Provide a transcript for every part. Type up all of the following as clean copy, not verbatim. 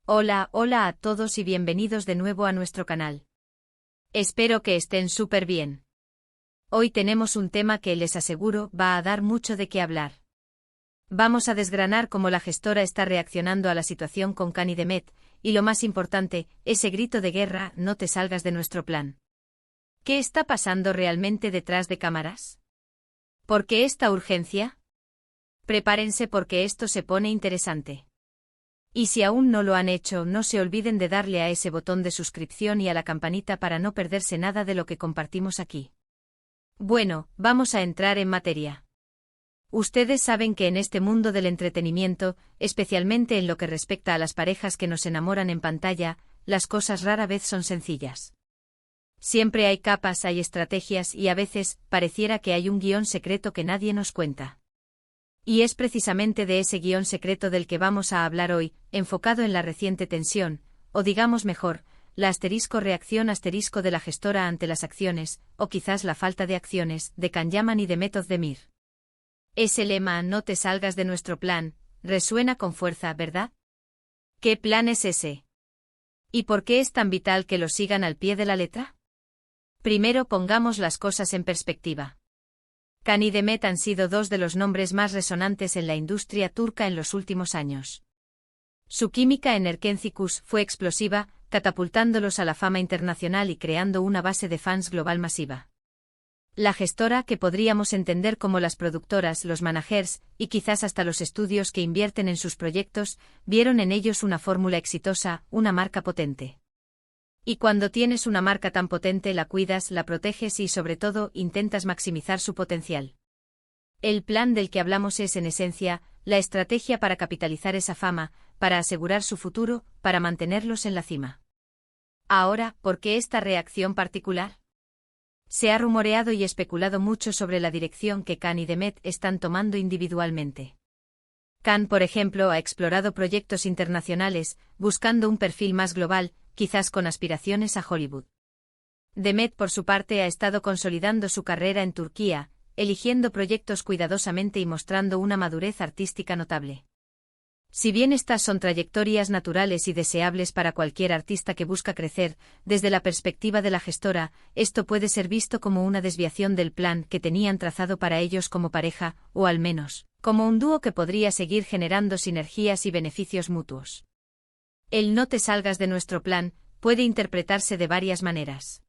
Hola, hola a todos y bienvenidos de nuevo a nuestro canal. Espero que estén súper bien. Hoy tenemos un tema que les aseguro va a dar mucho de qué hablar. Vamos a desgranar cómo la gestora está reaccionando a la situación con Cani Demet, y lo más importante, ese grito de guerra: no te salgas de nuestro plan. ¿Qué está pasando realmente detrás de cámaras? ¿Por qué esta urgencia? Prepárense porque esto se pone interesante. Y si aún no lo han hecho, no se olviden de darle a ese botón de suscripción y a la campanita para no perderse nada de lo que compartimos aquí. Bueno, vamos a entrar en materia. Ustedes saben que en este mundo del entretenimiento, especialmente en lo que respecta a las parejas que nos enamoran en pantalla, las cosas rara vez son sencillas. Siempre hay capas, hay estrategias y a veces pareciera que hay un guión secreto que nadie nos cuenta. Y es precisamente de ese guión secreto del que vamos a hablar hoy, enfocado en la reciente tensión, o digamos mejor, la reacción de la gestora ante las acciones, o quizás la falta de acciones, de Can Yaman y de Demet Özdemir. Ese lema "no te salgas de nuestro plan" resuena con fuerza, ¿verdad? ¿Qué plan es ese? ¿Y por qué es tan vital que lo sigan al pie de la letra? Primero pongamos las cosas en perspectiva. Can y Demet han sido dos de los nombres más resonantes en la industria turca en los últimos años. Su química en Erkenci fue explosiva, catapultándolos a la fama internacional y creando una base de fans global masiva. La gestora, que podríamos entender como las productoras, los managers, y quizás hasta los estudios que invierten en sus proyectos, vieron en ellos una fórmula exitosa, una marca potente. Y cuando tienes una marca tan potente, la cuidas, la proteges y sobre todo intentas maximizar su potencial. El plan del que hablamos es en esencia la estrategia para capitalizar esa fama, para asegurar su futuro, para mantenerlos en la cima. Ahora, ¿por qué esta reacción particular? Se ha rumoreado y especulado mucho sobre la dirección que Can y Demet están tomando individualmente. Can, por ejemplo, ha explorado proyectos internacionales, buscando un perfil más global, quizás con aspiraciones a Hollywood. Demet, por su parte, ha estado consolidando su carrera en Turquía, eligiendo proyectos cuidadosamente y mostrando una madurez artística notable. Si bien estas son trayectorias naturales y deseables para cualquier artista que busca crecer, desde la perspectiva de la gestora, esto puede ser visto como una desviación del plan que tenían trazado para ellos como pareja, o al menos, como un dúo que podría seguir generando sinergias y beneficios mutuos. El "no te salgas de nuestro plan" puede interpretarse de varias maneras.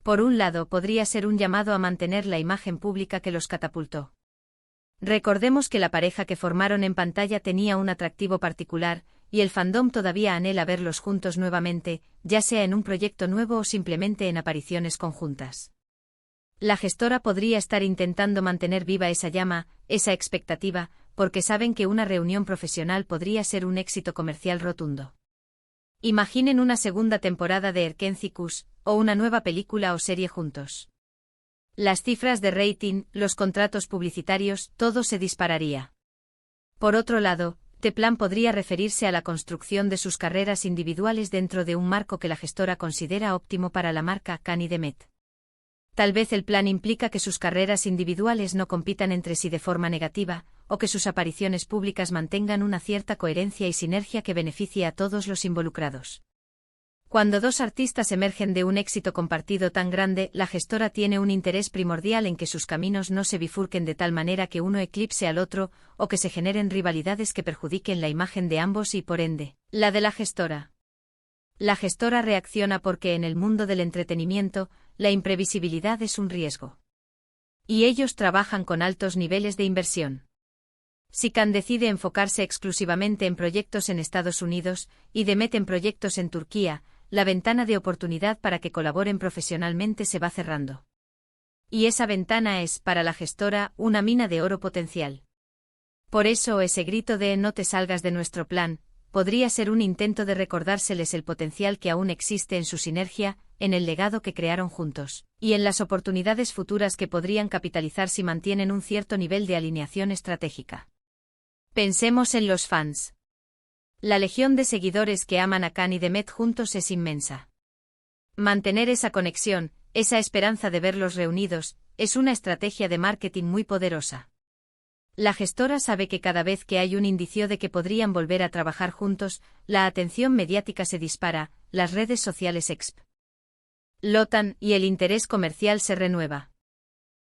Por un lado, podría ser un llamado a mantener la imagen pública que los catapultó. Recordemos que la pareja que formaron en pantalla tenía un atractivo particular, y el fandom todavía anhela verlos juntos nuevamente, ya sea en un proyecto nuevo o simplemente en apariciones conjuntas. La gestora podría estar intentando mantener viva esa llama, esa expectativa, porque saben que una reunión profesional podría ser un éxito comercial rotundo. Imaginen una segunda temporada de Erkenci, o una nueva película o serie juntos. Las cifras de rating, los contratos publicitarios, todo se dispararía. Por otro lado, este plan podría referirse a la construcción de sus carreras individuales dentro de un marco que la gestora considera óptimo para la marca Can y Demet. Tal vez el plan implica que sus carreras individuales no compitan entre sí de forma negativa, o que sus apariciones públicas mantengan una cierta coherencia y sinergia que beneficie a todos los involucrados. Cuando dos artistas emergen de un éxito compartido tan grande, la gestora tiene un interés primordial en que sus caminos no se bifurquen de tal manera que uno eclipse al otro, o que se generen rivalidades que perjudiquen la imagen de ambos y, por ende, la de la gestora. La gestora reacciona porque en el mundo del entretenimiento, la imprevisibilidad es un riesgo. Y ellos trabajan con altos niveles de inversión. Si Can decide enfocarse exclusivamente en proyectos en Estados Unidos, y Demet en proyectos en Turquía, la ventana de oportunidad para que colaboren profesionalmente se va cerrando. Y esa ventana es, para la gestora, una mina de oro potencial. Por eso ese grito de "no te salgas de nuestro plan" podría ser un intento de recordárseles el potencial que aún existe en su sinergia, en el legado que crearon juntos, y en las oportunidades futuras que podrían capitalizar si mantienen un cierto nivel de alineación estratégica. Pensemos en los fans. La legión de seguidores que aman a Can y Demet juntos es inmensa. Mantener esa conexión, esa esperanza de verlos reunidos, es una estrategia de marketing muy poderosa. La gestora sabe que cada vez que hay un indicio de que podrían volver a trabajar juntos, la atención mediática se dispara, las redes sociales explotan y el interés comercial se renueva.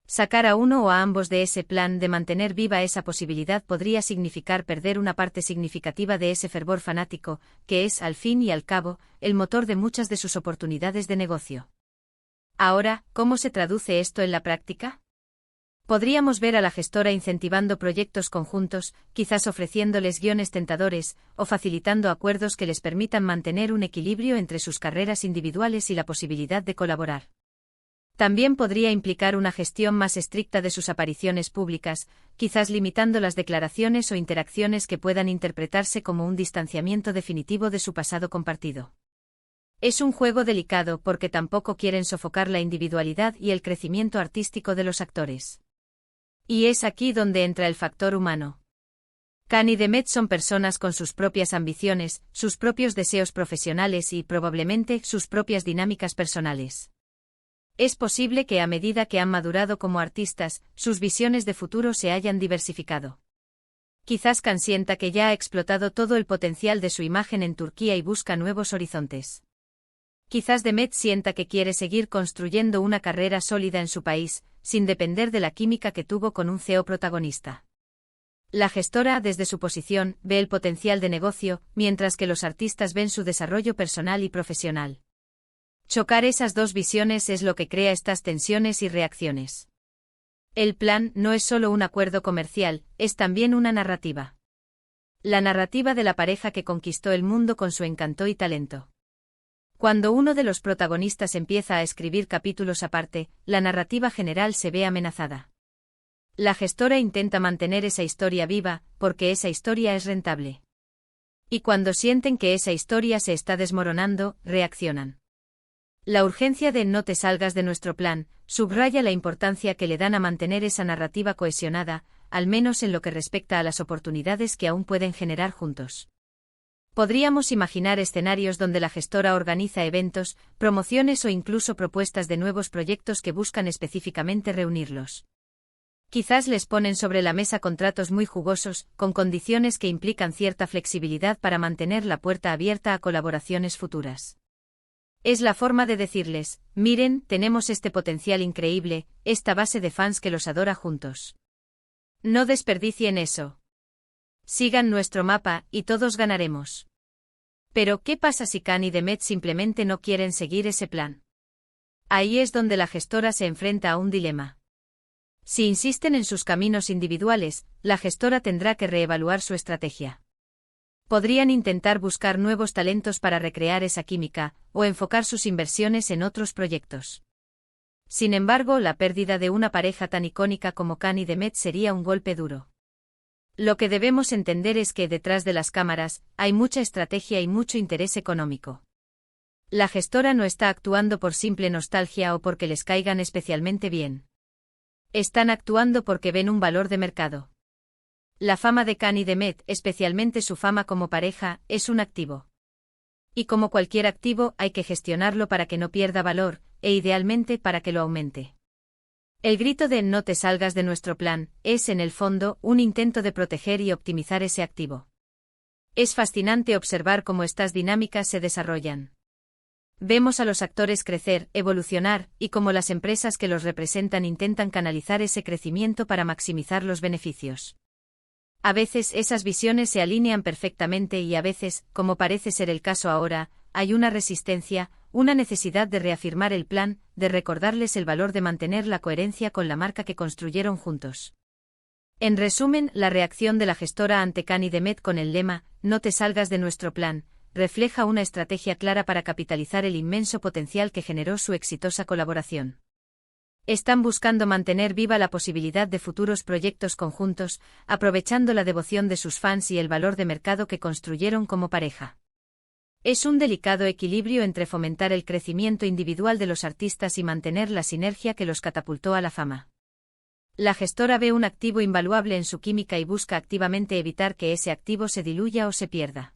Sacar a uno o a ambos de ese plan de mantener viva esa posibilidad podría significar perder una parte significativa de ese fervor fanático, que es, al fin y al cabo, el motor de muchas de sus oportunidades de negocio. Ahora, ¿cómo se traduce esto en la práctica? Podríamos ver a la gestora incentivando proyectos conjuntos, quizás ofreciéndoles guiones tentadores, o facilitando acuerdos que les permitan mantener un equilibrio entre sus carreras individuales y la posibilidad de colaborar. También podría implicar una gestión más estricta de sus apariciones públicas, quizás limitando las declaraciones o interacciones que puedan interpretarse como un distanciamiento definitivo de su pasado compartido. Es un juego delicado porque tampoco quieren sofocar la individualidad y el crecimiento artístico de los actores. Y es aquí donde entra el factor humano. Khan y Demet son personas con sus propias ambiciones, sus propios deseos profesionales y, probablemente, sus propias dinámicas personales. Es posible que a medida que han madurado como artistas, sus visiones de futuro se hayan diversificado. Quizás Khan sienta que ya ha explotado todo el potencial de su imagen en Turquía y busca nuevos horizontes. Quizás Demet sienta que quiere seguir construyendo una carrera sólida en su país, sin depender de la química que tuvo con un CEO protagonista. La gestora, desde su posición, ve el potencial de negocio, mientras que los artistas ven su desarrollo personal y profesional. Chocar esas dos visiones es lo que crea estas tensiones y reacciones. El plan no es solo un acuerdo comercial, es también una narrativa. La narrativa de la pareja que conquistó el mundo con su encanto y talento. Cuando uno de los protagonistas empieza a escribir capítulos aparte, la narrativa general se ve amenazada. La gestora intenta mantener esa historia viva, porque esa historia es rentable. Y cuando sienten que esa historia se está desmoronando, reaccionan. La urgencia de no te salgas de nuestro plan subraya la importancia que le dan a mantener esa narrativa cohesionada, al menos en lo que respecta a las oportunidades que aún pueden generar juntos. Podríamos imaginar escenarios donde la gestora organiza eventos, promociones o incluso propuestas de nuevos proyectos que buscan específicamente reunirlos. Quizás les ponen sobre la mesa contratos muy jugosos, con condiciones que implican cierta flexibilidad para mantener la puerta abierta a colaboraciones futuras. Es la forma de decirles, miren, tenemos este potencial increíble, esta base de fans que los adora juntos. No desperdicien eso. Sigan nuestro mapa, y todos ganaremos. Pero, ¿qué pasa si Khan y Demet simplemente no quieren seguir ese plan? Ahí es donde la gestora se enfrenta a un dilema. Si insisten en sus caminos individuales, la gestora tendrá que reevaluar su estrategia. Podrían intentar buscar nuevos talentos para recrear esa química, o enfocar sus inversiones en otros proyectos. Sin embargo, la pérdida de una pareja tan icónica como Khan y Demet sería un golpe duro. Lo que debemos entender es que detrás de las cámaras, hay mucha estrategia y mucho interés económico. La gestora no está actuando por simple nostalgia o porque les caigan especialmente bien. Están actuando porque ven un valor de mercado. La fama de Khan y Demet, especialmente su fama como pareja, es un activo. Y como cualquier activo, hay que gestionarlo para que no pierda valor, e idealmente para que lo aumente. El grito de "no te salgas de nuestro plan" es, en el fondo, un intento de proteger y optimizar ese activo. Es fascinante observar cómo estas dinámicas se desarrollan. Vemos a los actores crecer, evolucionar, y cómo las empresas que los representan intentan canalizar ese crecimiento para maximizar los beneficios. A veces esas visiones se alinean perfectamente y a veces, como parece ser el caso ahora, hay una resistencia, una necesidad de reafirmar el plan, de recordarles el valor de mantener la coherencia con la marca que construyeron juntos. En resumen, la reacción de la gestora ante Khan y Demet con el lema "no te salgas de nuestro plan" refleja una estrategia clara para capitalizar el inmenso potencial que generó su exitosa colaboración. Están buscando mantener viva la posibilidad de futuros proyectos conjuntos, aprovechando la devoción de sus fans y el valor de mercado que construyeron como pareja. Es un delicado equilibrio entre fomentar el crecimiento individual de los artistas y mantener la sinergia que los catapultó a la fama. La gestora ve un activo invaluable en su química y busca activamente evitar que ese activo se diluya o se pierda.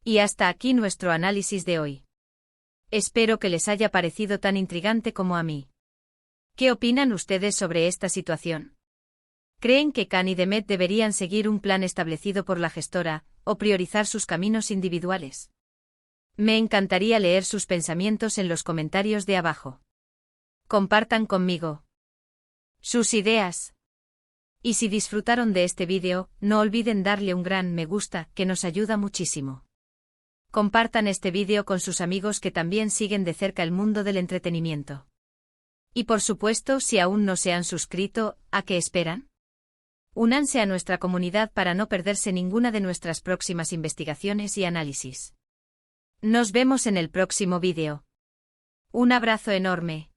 Y hasta aquí nuestro análisis de hoy. Espero que les haya parecido tan intrigante como a mí. ¿Qué opinan ustedes sobre esta situación? Creen que Khan y Demet deberían seguir un plan establecido por la gestora, o priorizar sus caminos individuales. Me encantaría leer sus pensamientos en los comentarios de abajo. Compartan conmigo sus ideas. Y si disfrutaron de este vídeo, no olviden darle un gran me gusta, que nos ayuda muchísimo. Compartan este vídeo con sus amigos que también siguen de cerca el mundo del entretenimiento. Y por supuesto, si aún no se han suscrito, ¿a qué esperan? Únanse a nuestra comunidad para no perderse ninguna de nuestras próximas investigaciones y análisis. Nos vemos en el próximo vídeo. Un abrazo enorme.